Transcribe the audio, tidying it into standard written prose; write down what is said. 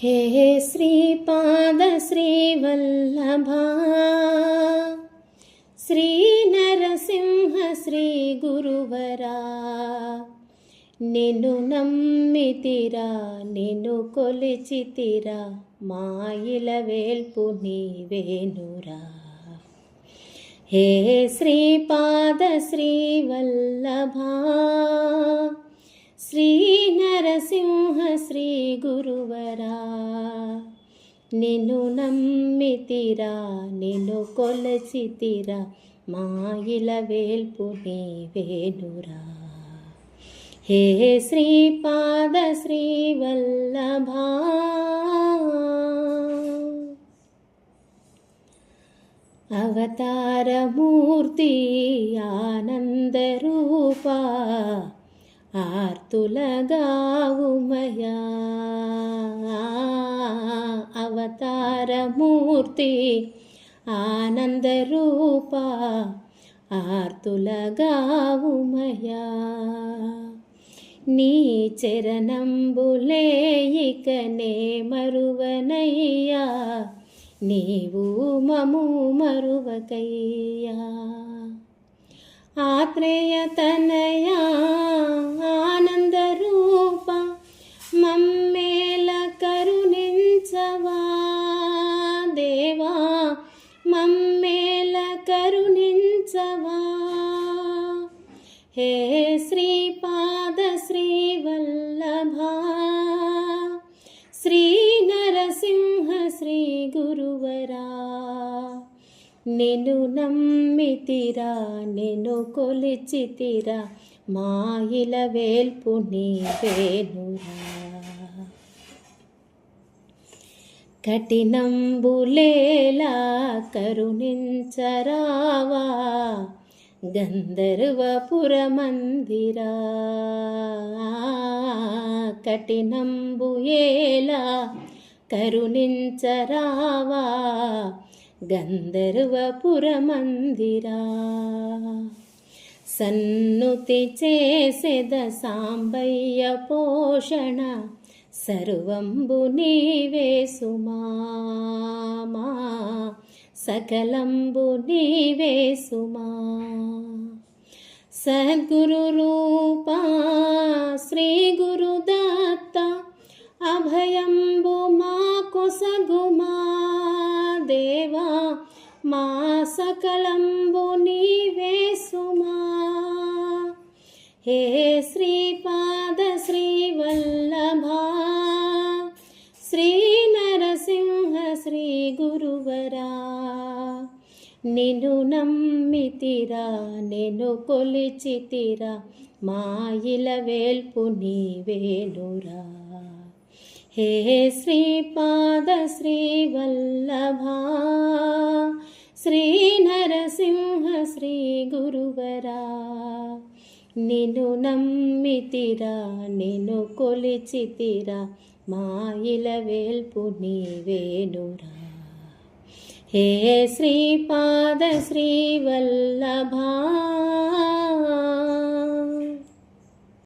हे श्रीपाद श्रीवल्लभा श्री नरसिंह श्री गुरुवरा నిన్ను నమ్మితిరా నిన్ను కొలిచితిరా మాయిల వేల్పు నీవేనురా. హే శ్రీపాద శ్రీవల్లభా శ్రీ నరసింహ శ్రీ గురువరా నిన్ను నమ్మితిరా నిన్ను కొలిచితిరా మాయిల వేల్పు నీవేనురా. हे श्रीपाद श्रीवल्लभा अवतारमूर्ति आनंदरूपा आर्तुलगावुमया. अवतारमूर्ति आनंदरूपा आर्तुलगावुमया. నీ చరణంబులే ఇకనే మరువనయ్యా నీవు మము మరువకయ్యా. ఆత్రేయ తనయా ఆనందరూప మమ్మేల కరుణించవా దేవా మమ్మేల కరుణించవా. హే శ్రీపాద శ్రీవల్లభా శ్రీ నరసింహ శ్రీ గురువరా నిన్ను నమ్మితిరా నిన్ను కొలిచితిరా మాయిల వేల్పు నీవేనురా. కఠినంబులేలా కరుణించరావా గంధర్వపురమందిరా. కఠినంబు ఏలా కరుణించరావా గంధర్వపురమందిరా. సన్నుతి చేసెద సాంబయ్య పోషణ సర్వంబు నీవే సుమా సకలంబు నీవే సుమా. సద్గురు రూపా శ్రీ గురుదత్త అభయంబు మాకు సగుమా దేవా మా సకలంబు నీవే సుమా. హే శ్రీపాద శ్రీవల్లభా శ్రీ నరసింహ శ్రీ గురువరా నిన్ను నమ్మితిరా నిన్ను కొలిచితిరా మాయిల వేల్పు నీవేనురా. హే శ్రీపాద శ్రీవల్లభా శ్రీ నరసింహ శ్రీ గురువరా నిన్ను నమ్మితిరా నిన్ను కొలిచితిరా మాయిల వేల్పు నీవేనురా. హే శ్రీపాద శ్రీవల్లభా